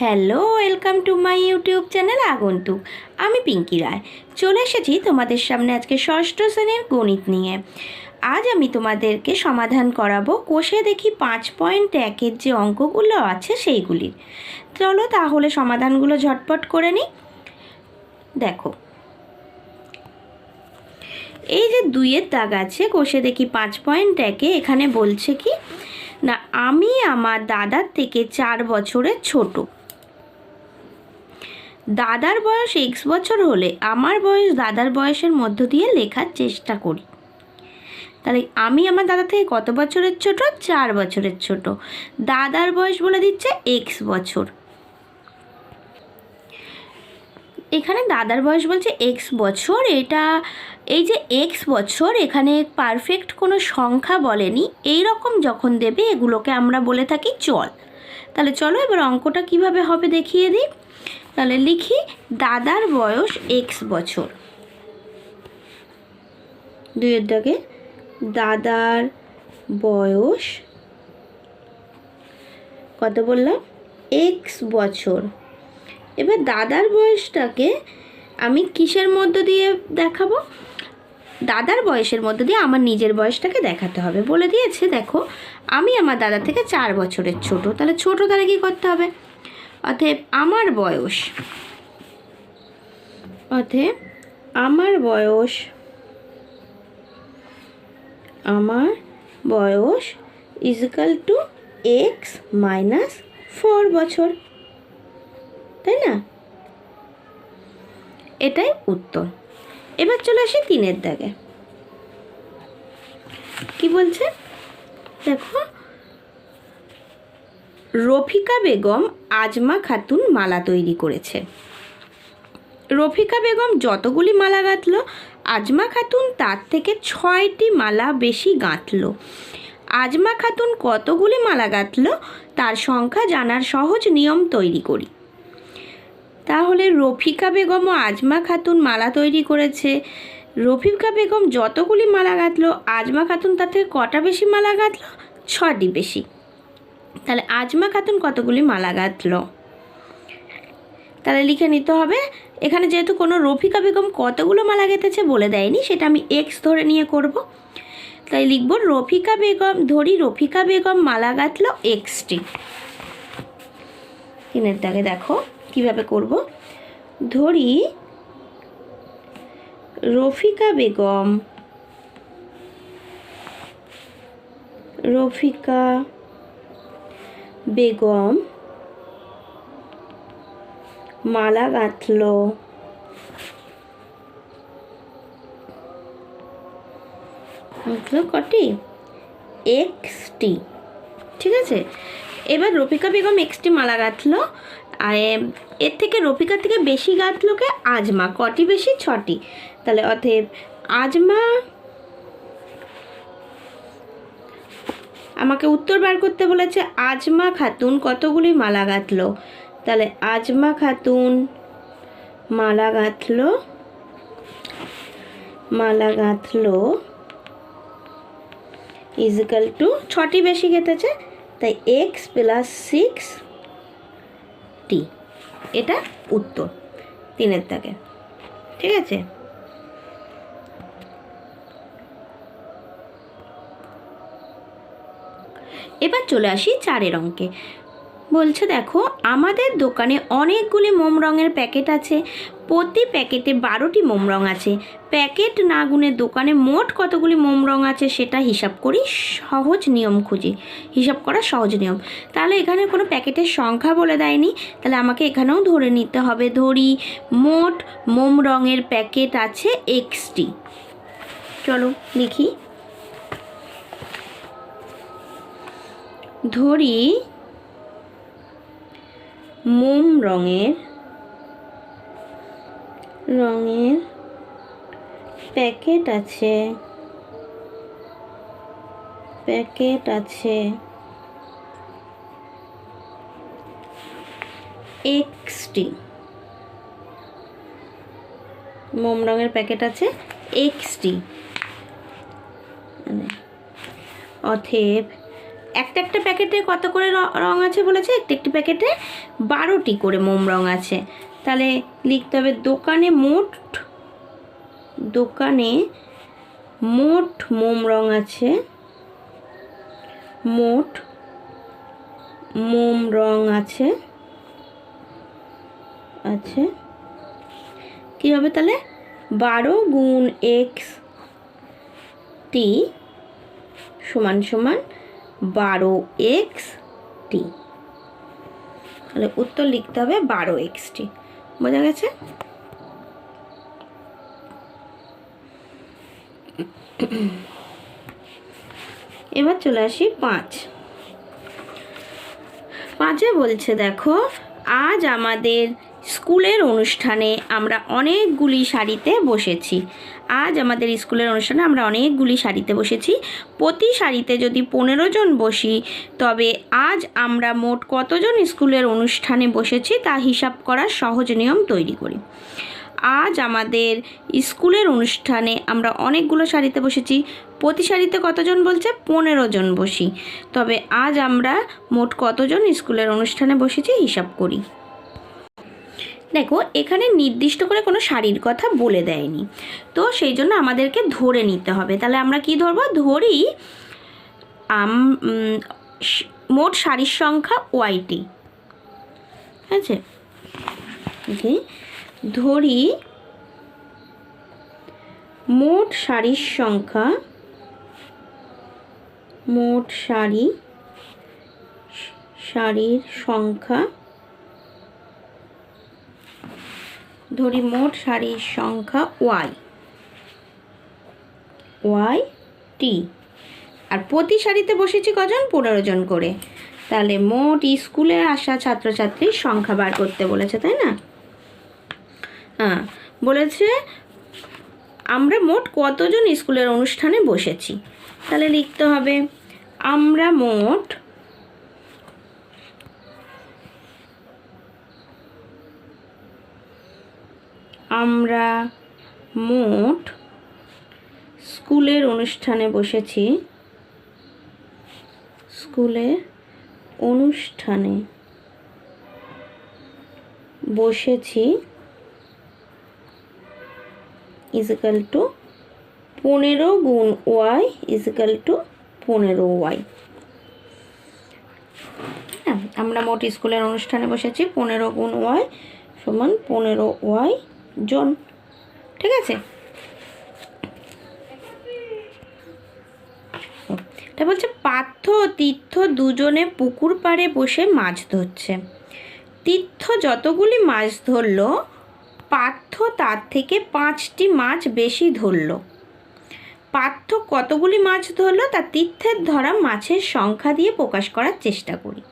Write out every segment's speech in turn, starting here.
Hello, welcome to my YouTube channel আগন্তুক। আমি পিঙ্কি রায় চলে এসেছি তোমাদের সামনে আজকে ষষ্ঠ শ্রেণীর গণিত নিয়ে। আজ আমি তোমাদেরকে সমাধান করাবো কোষে দেখি 5.1-এর যে অঙ্কগুলো আছে সেইগুলির। চলো তাহলে সমাধানগুলো ঝটপট করে নিই। দেখো, এই যে 2-এর দাগ আছে কোষে দেখি 5.1-এ, এখানে বলছে কি না, আমি আমার দাদার থেকে 4 বছরের ছোট। দাদার বয়স x বছর হলে আমার বয়স দাদার বয়সের মধ্য দিয়ে লেখার চেষ্টা করি। তাহলে আমি আমার দাদা থেকে কত বছরের ছোট? 4 বছরের ছোট। দাদার বয়স বলে দিচ্ছে x বছর। এখানে দাদার বয়স বলছে x বছর। এটা এই যে x বছর, এখানে পারফেক্ট কোনো সংখ্যা বলেনি। এই রকম যখন দেবে এগুলোকে আমরা বলে থাকি চল। তাহলে চলো এবার অঙ্কটা কিভাবে হবে দেখিয়ে দিই। তাহলে লিখি দাদার বয়স x বছর। 2-এর দাগে দাদার বয়স কত বললাম? x বছর। এবার দাদার বয়সটাকে আমি কিসের মধ্য দিয়ে দেখাবো? দাদার বয়সের মধ্য দিয়ে আমার নিজের বয়সটাকে দেখাতে হবে। বলে দিয়েছে দেখো, আমি আমার দাদা থেকে 4 বছরের ছোট। তাহলে ছোট, তাহলে কী করতে হবে? অতএব আমার বয়স ইজিক্যাল টু x মাইনাস 4 বছর, তাই না? এটাই উত্তর। এবার চলে আসি 3-এর দাগে। কি বলছে দেখো, রফিকা বেগম আজমা খাতুন মালা তৈরি করেছে। রফিকা বেগম যতগুলি মালা গাঁথল, আজমা খাতুন তার থেকে 6টি মালা বেশি গাঁথল। আজমা খাতুন কতগুলি মালা গাঁথল তার সংখ্যা জানার সহজ নিয়ম তৈরি করি। তাহলে রফিকা বেগম ও আজমা খাতুন মালা তৈরি করেছে। রফিকা বেগম যতগুলি মালা গাঁথল, আজমা খাতুন তার থেকে কটা বেশি মালা গাঁথল? 6টি বেশি। তাহলে আজমা খাতুন কতগুলি মালা গাঁথল? তাহলে লিখে নিতে হবে। এখানে যেহেতু কোনো রফিকা বেগম কতগুলো মালা গেঁথেছে বলে দেয়নি, সেটা আমি x ধরে নিয়ে করব। তাই লিখব রফিকা বেগম মালা গাঁথল xটি। 3-এর দাগে দেখো কিভাবে করব। ধরি রফিকা বেগম মালা গাঁথল কটি? xটি। ঠিক আছে, এবার রফিকা বেগম xটি মালা গাঁথল, আর এর থেকে রফিকার থেকে বেশি গাঁথলো কে? আজমা। কটি বেশি? 6টি। তাহলে অতএব আজমা, আমাকে উত্তর বার করতে বলেছে আজমা খাতুন কতগুলি মালা গাঁথল। তাহলে আজমা খাতুন মালা গাঁথল ইজিক্যাল টু 6টি বেশি গেঁথেছে, তাই x প্লাস 6টি। এটা উত্তর 3-এর দাগে। ঠিক আছে, এবার চলে আসি 4-এর অঙ্কে। বলছে দেখো, আমাদের দোকানে অনেকগুলি মোম রঙের প্যাকেট আছে। প্রতি প্যাকেটে 12টি মোম রঙ আছে। প্যাকেট না গুনে দোকানে মোট কতগুলি মোম রঙ আছে সেটা হিসাব করি। সহজ নিয়ম খুঁজি, হিসাব করা সহজ নিয়ম। তাহলে এখানে কোনো প্যাকেটের সংখ্যা বলে দেয়নি, তাহলে আমাকে এখানেও ধরে নিতে হবে। ধরি মোট মোম রঙের প্যাকেট আছে xটি। চলো লিখি। ধরি মোম রঙের প্যাকেট আছে xটি। মোম রঙের প্যাকেট আছে xটি। অতএব একটা একটা প্যাকেটে কত করে রং আছে বলেছে? একটা একটি প্যাকেটে 12টি করে মোম রং আছে। তাহলে লিখতে হবে দোকানে মোট মোম রং আছে, মোট মোম রং আছে কী হবে তাহলে? 12 গুণ x t সমান সমান 12x t। তাহলে উত্তর লিখতে হবে 12x t। বোঝা গেছে? এবার চলে আসি 5 বলছে দেখো, আজ আমাদের স্কুলের অনুষ্ঠানে আমরা অনেকগুলি সারিতে বসেছি। প্রতি সারিতে যদি 15 জন বসি তবে আজ আমরা মোট কতজন স্কুলের অনুষ্ঠানে বসেছি তা হিসাব করার সহজ নিয়ম তৈরি করি। আজ আমাদের স্কুলের অনুষ্ঠানে আমরা অনেকগুলো সারিতে বসেছি। প্রতি সারিতে কতজন বলছে? 15 জন বসি। তবে আজ আমরা মোট কতজন স্কুলের অনুষ্ঠানে বসেছি হিসাব করি। দেখো এখানে নির্দিষ্ট করে কোনো সারির কথা বলে দেয়নি, তো সেই জন্য আমাদেরকে ধরে নিতে হবে। তাহলে আমরা কি ধরবো? ধরি মোট সারির সংখ্যা ওয়াইটি। আছে ধরি মোট সারির সংখ্যা, ধরি মোট সারির সংখ্যা ওয়াই টি। আর প্রতি সারিতে বসেছি কজন? 15 জন করে। তাহলে মোট স্কুলে আসা ছাত্রছাত্রীর সংখ্যা বার করতে বলেছে, তাই না? হ্যাঁ, বলেছে আমরা মোট কতজন স্কুলের অনুষ্ঠানে বসেছি। তাহলে লিখতে হবে আমরা মোট স্কুলের অনুষ্ঠানে বসেছি, ইজিক্যাল টু 15 গুণ ওয়াই ইজিক্যাল টু 15y। হ্যাঁ, আমরা মোট স্কুলের অনুষ্ঠানে বসেছি 15 গুণ ওয়াই সমান 15y জন। ঠিক আছে? এটা বলছে পার্থ ও তীর্থ দুজনে পুকুর পাড়ে বসে মাছ ধরছে। তীর্থ যতগুলি মাছ ধরলো পার্থ তার থেকে 5টি মাছ বেশি ধরলো। পার্থ কতগুলি মাছ ধরলো তা তীর্থের ধরা মাছের সংখ্যা দিয়ে প্রকাশ করার চেষ্টা করি।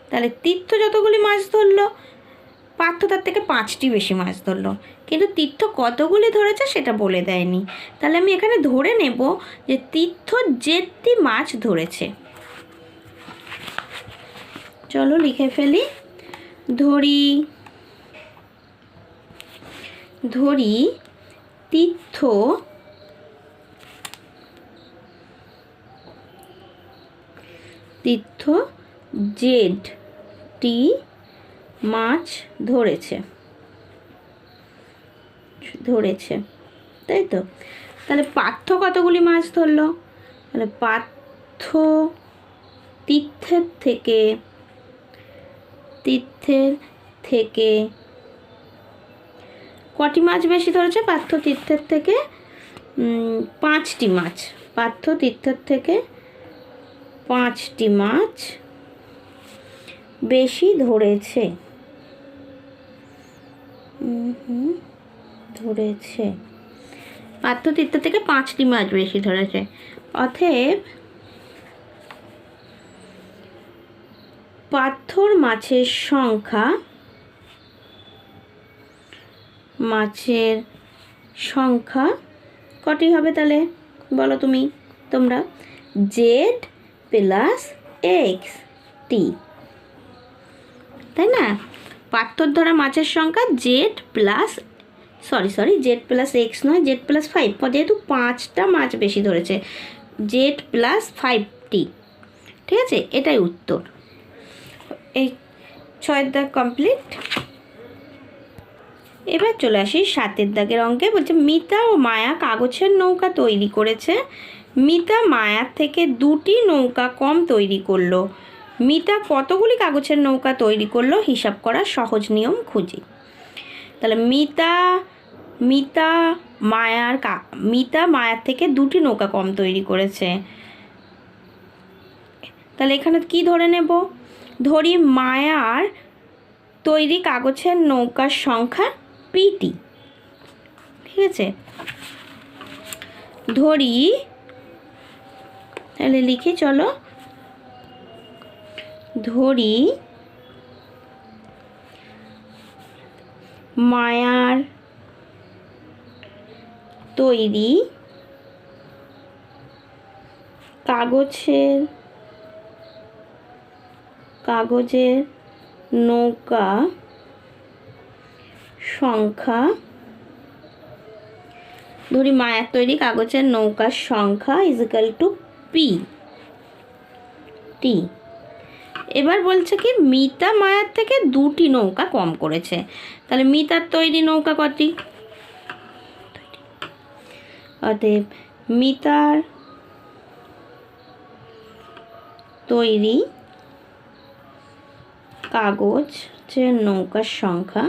তাহলে তীর্থ যতগুলি মাছ ধরলো পার্থ তার থেকে 5টি বেশি মাছ ধরলো, কিন্তু তীর্থ কতগুলি ধরেছে সেটা বলে দেয়নি। তাহলে আমি এখানে ধরে নেব যে তীর্থ যেটি মাছ ধরেছে। চলো লিখে ফেলি। ধরি তীর্থ যেটি মাছ ধরেছে, তাই তো? তাহলে পার্থ কতগুলি মাছ ধরলো? তাহলে পার্থ তীর্থের থেকে কটি মাছ বেশি ধরেছে? পার্থ তীর্থের থেকে 5টি মাছ। পার্থ তীর্থের থেকে 5টি মাছ বেশি ধরেছে। পার্থ তীর্থ থেকে 5টি মাছ বেশি ধরেছে। অতএব পার্থর মাছের সংখ্যা কটি হবে তাহলে বলো তোমরা? জেড প্লাস এক্স টি, তাই না? পার্থর ধরা মাছের সংখ্যা জেড প্লাস এক্স নয়, জেড প্লাস 5, যেহেতু 5টা মাছ বেশি ধরেছে, জেড প্লাস 5টি। ঠিক আছে, এটাই উত্তর। এই 6 দাগ কমপ্লিট। এবার চলে আসি 7 দাগের অঙ্কে। বলছে মিতা ও মায়া কাগজের নৌকা তৈরি করেছে, মিতা মায়ার থেকে 2টি নৌকা কম তৈরি করলো, মিতা কতগুলি কাগজের নৌকা তৈরি করলো হিসাব করার সহজ নিয়ম খুঁজি। তাহলে মিতা মায়ার থেকে 2টি নৌকা কম তৈরি করেছে। তাহলে এখানে কি ধরে নেব? ধরি মায়ার তৈরি কাগজের নৌকার সংখ্যা পিটি। ঠিক আছে, ধরি, তাহলে লিখি, চলো, ধরি মায়ার তৈরি কাগজের নৌকা সংখ্যা, ধরি মায়ার তৈরি কাগজের নৌকার সংখ্যা ইজিক্যাল টু পি টি। এবার বলছে কি মিতা মায়ার থেকে 2টি নৌকা কম করেছে, তাহলে মিতার তৈরি নৌকা কটি? অতএব মিতার তৈরি কাগজের নৌকার সংখ্যা,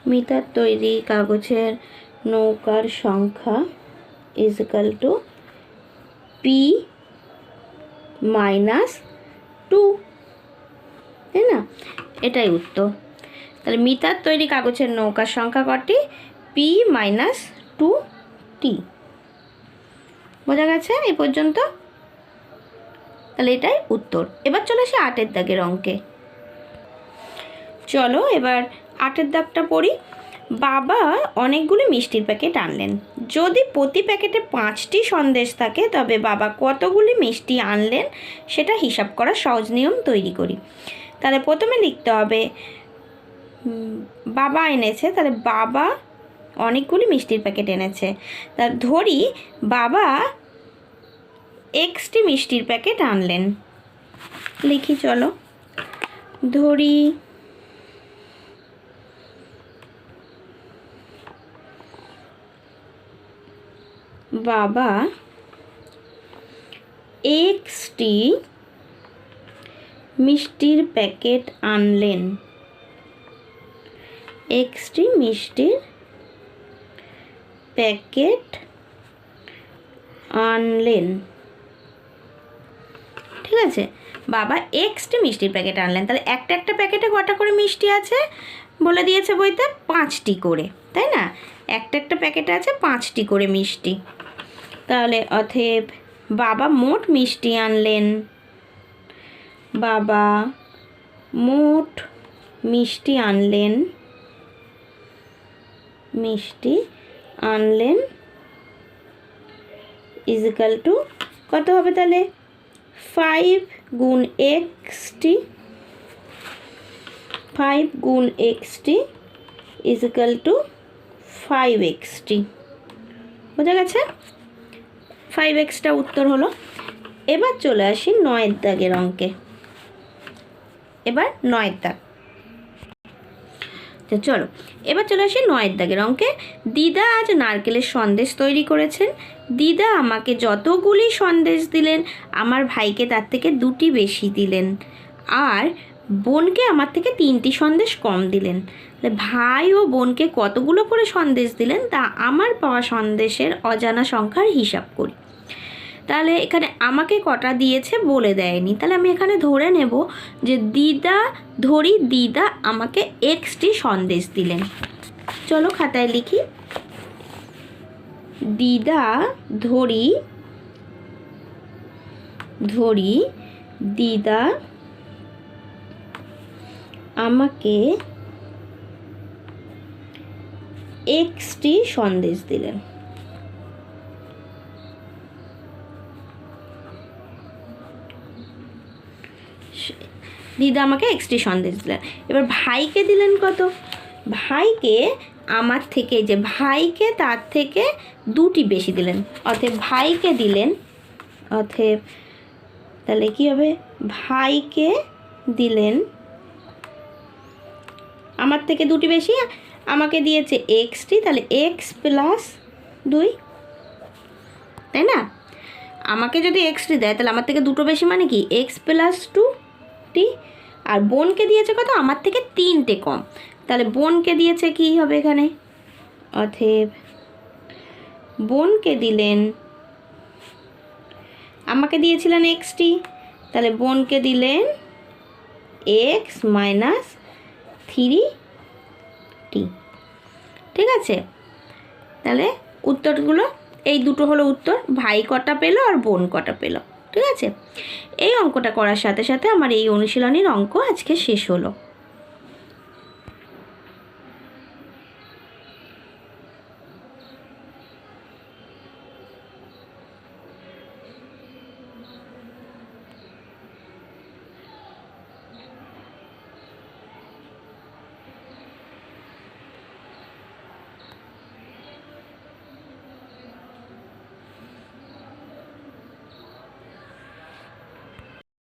মিতার তৈরি কাগজের নৌকার সংখ্যা ইজিক্যাল টু পি -2, তাই না? এটাই উত্তর। তাহলে মিতার তৈরি কাগজের নৌকার সংখ্যা কটি? পি -2টি। বোঝা গেছে এই পর্যন্ত? তাহলে এটাই উত্তর। এবার চলে আসি 8 দাগের অঙ্কে। চলো এবার 8 দাগটা পড়ি। বাবা অনেকগুলি মিষ্টির প্যাকেট আনলেন, যদি প্রতি প্যাকেটে 5টি সন্দেশ থাকে তবে বাবা কতগুলি মিষ্টি আনলেন সেটা হিসাব করার সহজ নিয়ম তৈরি করি। তাহলে প্রথমে লিখতে হবে বাবা এনেছে, তাহলে বাবা অনেকগুলি মিষ্টির প্যাকেট এনেছে। তা ধরি বাবা Xটি মিষ্টির প্যাকেট আনলেন। লিখি, চলো, ধরি বাবা Xটি মিষ্টির প্যাকেট আনলেন, Xটি মিষ্টির প্যাকেট আনলেন। ঠিক আছে, বাবা Xটি মিষ্টির প্যাকেট আনলেন। তাহলে একটা প্যাকেটে কটা করে মিষ্টি আছে বলে দিয়েছে বইতে? 5টি করে, তাই না? একটা প্যাকেটে আছে 5টি করে মিষ্টি। তাহলে অতএব বাবা মোট মিষ্টি আনলেন, বাবা মোট মিষ্টি আনলেন ইজিক্যাল টু কত হবে? তাহলে 5 গুণ xটি ইজিক্যাল টু 5xটি। বোঝা গেছে? 5xটা উত্তর হলো। এবার চলে আসি 9 দাগের অঙ্কে। এবার 9 দাগ, চলো এবার চলে আসি 9 দাগের অঙ্কে। দিদা আজ নারকেলের সন্দেশ তৈরি করেছেন, দিদা আমাকে যতগুলি সন্দেশ দিলেন আমার ভাইকে তার থেকে 2টি বেশি দিলেন, আর বোনকে আমার থেকে 3টি সন্দেশ কম দিলেন। ভাই ও বোনকে কতগুলো করে সন্দেশ দিলেন তা আমার পাওয়া সন্দেশের অজানা সংখ্যার হিসাব করি। তাহলে এখানে আমাকে কটা দিয়েছে বলে দেয়নি, তাহলে আমি এখানে ধরে নেব যে দিদা আমাকে Xটি সন্দেশ দিলেন। চলো খাতায় লিখি, দিদা দিদা আমাকে Xটি সন্দেশ দিলেন। দিদা আমাকে Xটি সন্দেশ দিলেন। এবার ভাইকে দিলেন কত? ভাইকে আমার থেকে যে ভাইকে তার থেকে 2টি বেশি দিলেন, অতএব ভাইকে দিলেন, অতএব তাহলে কী হবে, ভাইকে দিলেন আমার থেকে 2টি বেশি, আমাকে দিয়েছে এক্সটি, তাহলে এক্স প্লাস 2, তাই না? আমাকে যদি এক্সটি দেয় তাহলে আমার থেকে 2টো বেশি মানে কি এক্স প্লাস 2টি, আর বোনকে দিয়েছে কত, আমার থেকে 3টে কম, তাহলে বোনকে দিয়েছে কি হবে এখানে, অতএব বোনকে দিলেন, আমাকে দিয়েছিলেন এক্সটি, তাহলে বোনকে দিলেন এক্স মাইনাস 3টি। ঠিক আছে, তাহলে উত্তরগুলো এই দুটো হলো উত্তর, ভাই কটা পেলো আর বোন কটা পেলো। ঠিক আছে, এই অঙ্কটা করার সাথে সাথে আমার এই অনুশীলনীর অঙ্ক আজকে শেষ হলো।